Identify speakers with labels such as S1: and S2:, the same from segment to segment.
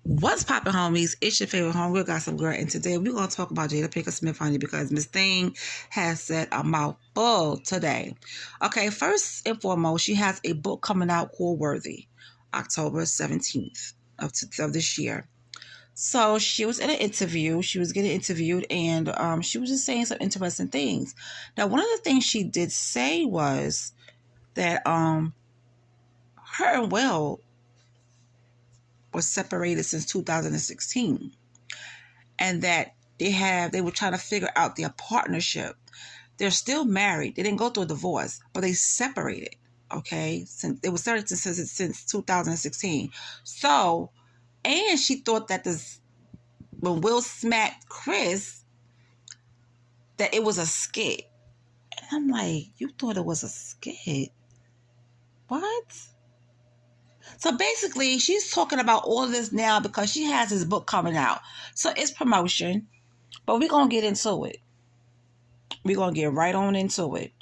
S1: What's poppin', homies? It's your favorite homegirl, got some girl, and today we're gonna talk about Jada Pinkett Smith, honey, because Miss Thing has said a mouthful today. Okay, first and foremost, she has a book coming out called Worthy, October 17th of this year. So she was in an interview. She was getting interviewed, and she was just saying some interesting things. Now, one of the things she did say was that her and Will were separated since 2016. And that they were trying to figure out their partnership. They're still married. They didn't go through a divorce, but they separated. Okay, since they were separated since 2016. So, and she thought that this when Will smacked Chris, that it was a skit. And I'm like, you thought it was a skit? What? So basically, she's talking about all of this now because she has this book coming out. So it's promotion, but we're gonna get into it. We're going to get right on into it.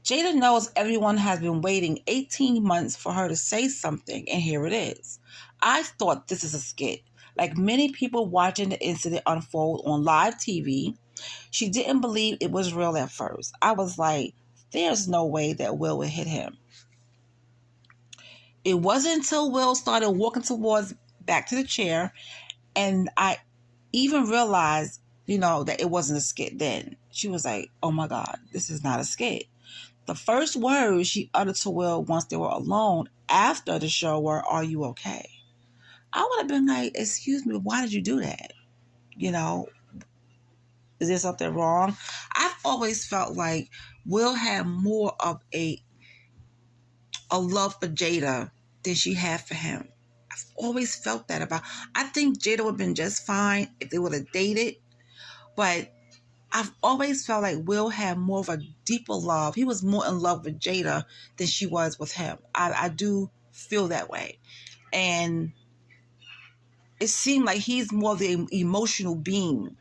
S1: Jada knows everyone has been waiting 18 months for her to say something, and here it is. I thought this is a skit. Like many people watching the incident unfold on live TV, she didn't believe it was real at first. I was like, there's no way that Will would hit him. It wasn't until Will started walking towards back to the chair, and I even realized, that it wasn't a skit then. She was like, oh my God, this is not a skit. The first words she uttered to Will once they were alone after the show were, are you okay? I would have been like, excuse me, why did you do that? Is there something wrong? I've always felt like Will had more of a love for Jada than she had for him. I've always felt that about. I think Jada would have been just fine if they would have dated, but I've always felt like Will had more of a deeper love. He was more in love with Jada than she was with him. I do feel that way. And it seemed like he's more the emotional being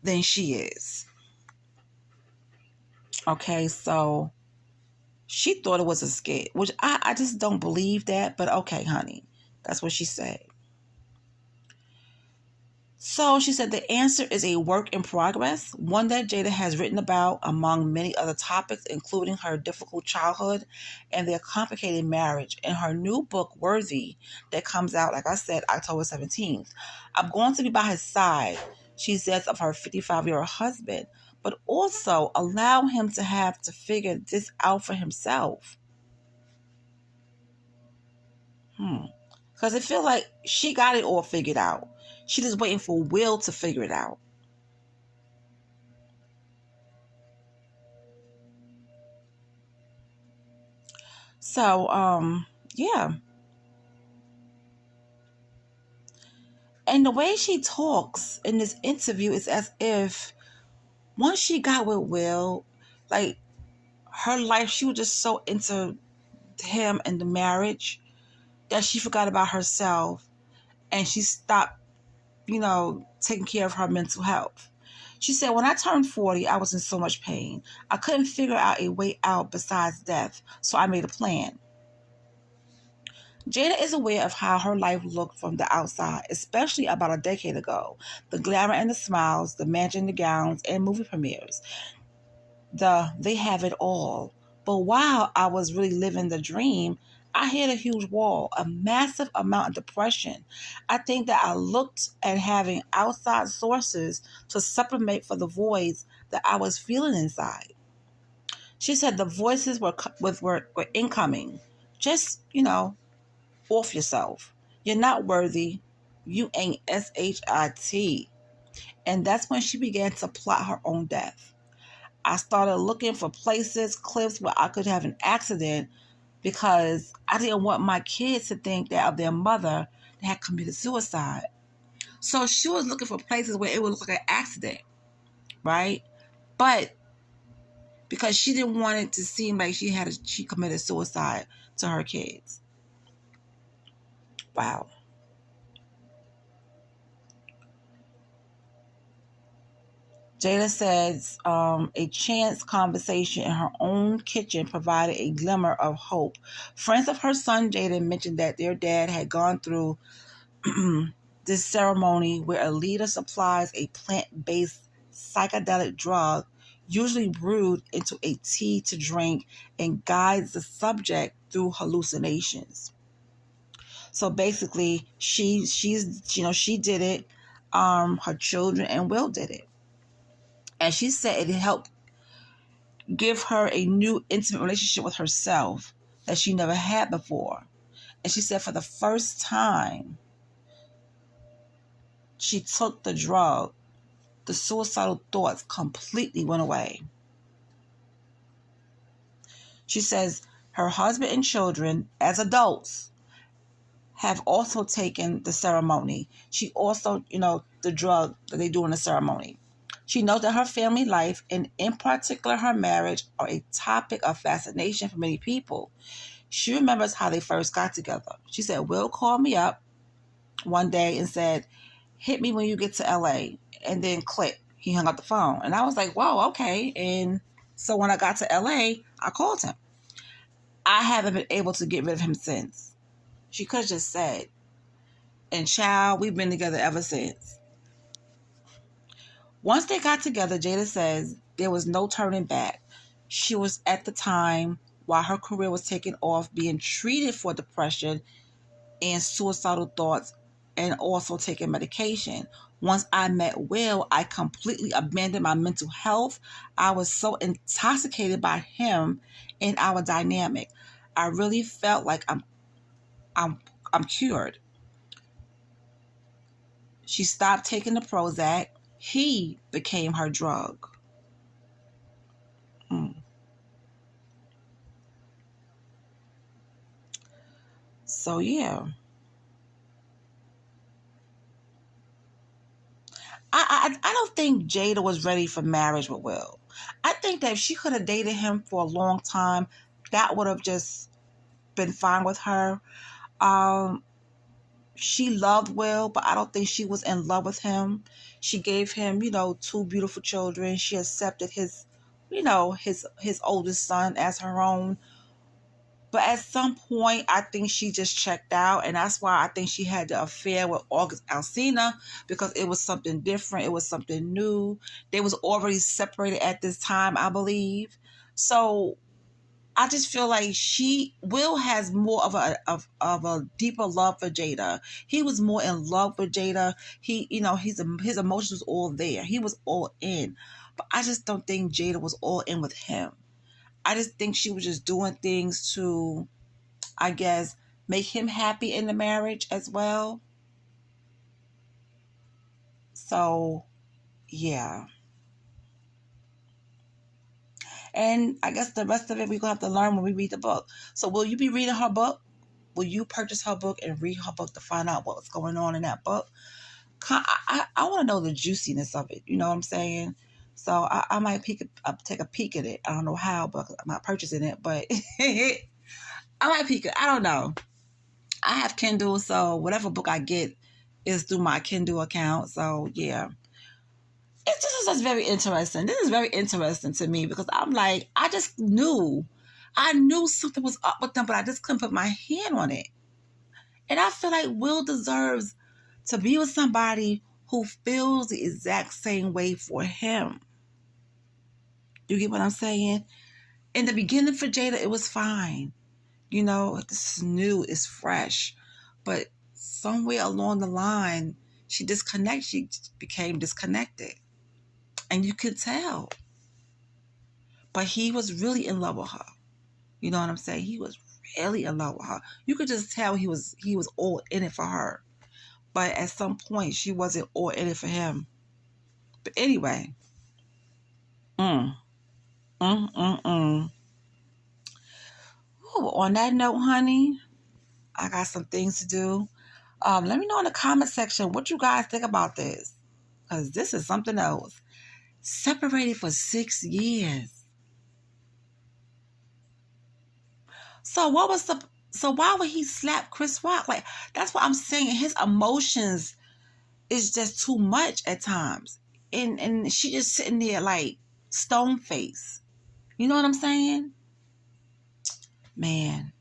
S1: than she is. Okay, so she thought it was a skit, which I just don't believe that. But okay, honey, that's what she said. So she said the answer is a work in progress, one that Jada has written about among many other topics, including her difficult childhood and their complicated marriage. In her new book, Worthy, that comes out, like I said, October 17th. I'm going to be by his side, she says of her 55-year-old husband, but also allow him to have to figure this out for himself. Because I feel like she got it all figured out. She just waiting for Will to figure it out. So, yeah. And the way she talks in this interview is as if once she got with Will, like her life, she was just so into him and the marriage that she forgot about herself and she stopped, taking care of her mental health. She said, when I turned 40, I was in so much pain. I couldn't figure out a way out besides death, so I made a plan. Jada is aware of how her life looked from the outside, especially about a decade ago. The glamour and the smiles, the mansion, the gowns, and movie premieres. They have it all. But while I was really living the dream, I hit a huge wall, a massive amount of depression. I think that I looked at having outside sources to supplement for the voids that I was feeling inside. She said the voices were incoming. Just, off yourself. You're not worthy. You ain't SHIT. And that's when she began to plot her own death. I started looking for places, cliffs where I could have an accident because I didn't want my kids to think that of their mother that had committed suicide. So she was looking for places where it would look like an accident, right? But because she didn't want it to seem like she committed suicide to her kids. Wow. Jada says a chance conversation in her own kitchen provided a glimmer of hope. Friends of her son Jada mentioned that their dad had gone through this ceremony where a leader supplies a plant-based psychedelic drug, usually brewed into a tea to drink, and guides the subject through hallucinations. So basically, she did it. Her children and Will did it, and she said it helped give her a new intimate relationship with herself that she never had before. And she said for the first time she took the drug, the suicidal thoughts completely went away. She says her husband and children, as adults, have also taken the ceremony. She also, the drug that they do in the ceremony. She knows that her family life, and in particular her marriage, are a topic of fascination for many people. She remembers how they first got together. She said, Will called me up one day and said, hit me when you get to LA. And then click, he hung up the phone. And I was like, whoa, okay. And so when I got to LA, I called him. I haven't been able to get rid of him since. She could have just said, and child, we've been together ever since. Once they got together, Jada says there was no turning back. She was at the time, while her career was taking off, being treated for depression and suicidal thoughts, and also taking medication. Once I met Will, I completely abandoned my mental health. I was so intoxicated by him and our dynamic. I really felt like I'm cured. She stopped taking the Prozac. He became her drug. So yeah. I don't think Jada was ready for marriage with Will. I think that if she could have dated him for a long time, that would have just been fine with her. She loved Will, but I don't think she was in love with him. She gave him, two beautiful children. She accepted his, his oldest son as her own. But at some point, I think she just checked out. And that's why I think she had the affair with August Alsina, because it was something different. It was something new. They was already separated at this time, I believe. So I just feel like Will has more of a deeper love for Jada. He was more in love with Jada. His emotions was all there. He was all in. But I just don't think Jada was all in with him. I just think she was just doing things to, I guess, make him happy in the marriage as well. So, yeah. And I guess the rest of it we're going to have to learn when we read the book. So will you be reading her book? Will you purchase her book and read her book to find out what's going on in that book? I want to know the juiciness of it. You know what I'm saying? So I might take a peek at it. I don't know how, but I'm not purchasing it. But I might peek it. I don't know. I have Kindle, so whatever book I get is through my Kindle account. So yeah. This is just very interesting. This is very interesting to me because I'm like, I knew something was up with them, but I just couldn't put my hand on it. And I feel like Will deserves to be with somebody who feels the exact same way for him. You get what I'm saying? In the beginning for Jada, it was fine. This is new, it's fresh. But somewhere along the line, she became disconnected. And you could tell. But he was really in love with her. You know what I'm saying? He was really in love with her. You could just tell he was all in it for her. But at some point, she wasn't all in it for him. But anyway. Ooh, on that note, honey, I got some things to do. Let me know in the comment section what you guys think about this. Because this is something else. Separated for 6 years. So why would he slap Chris Rock? Like, that's what I'm saying. His emotions is just too much at times. and she just sitting there like stone face. You know what I'm saying? Man.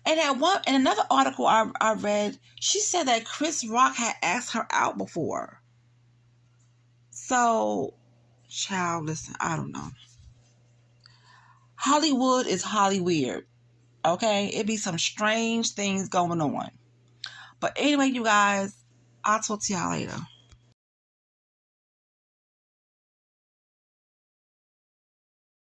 S1: And in another article I read, she said that Chris Rock had asked her out before. So, child, listen, I don't know. Hollywood is Hollyweird. Okay? It be some strange things going on. But anyway, you guys, I'll talk to y'all later.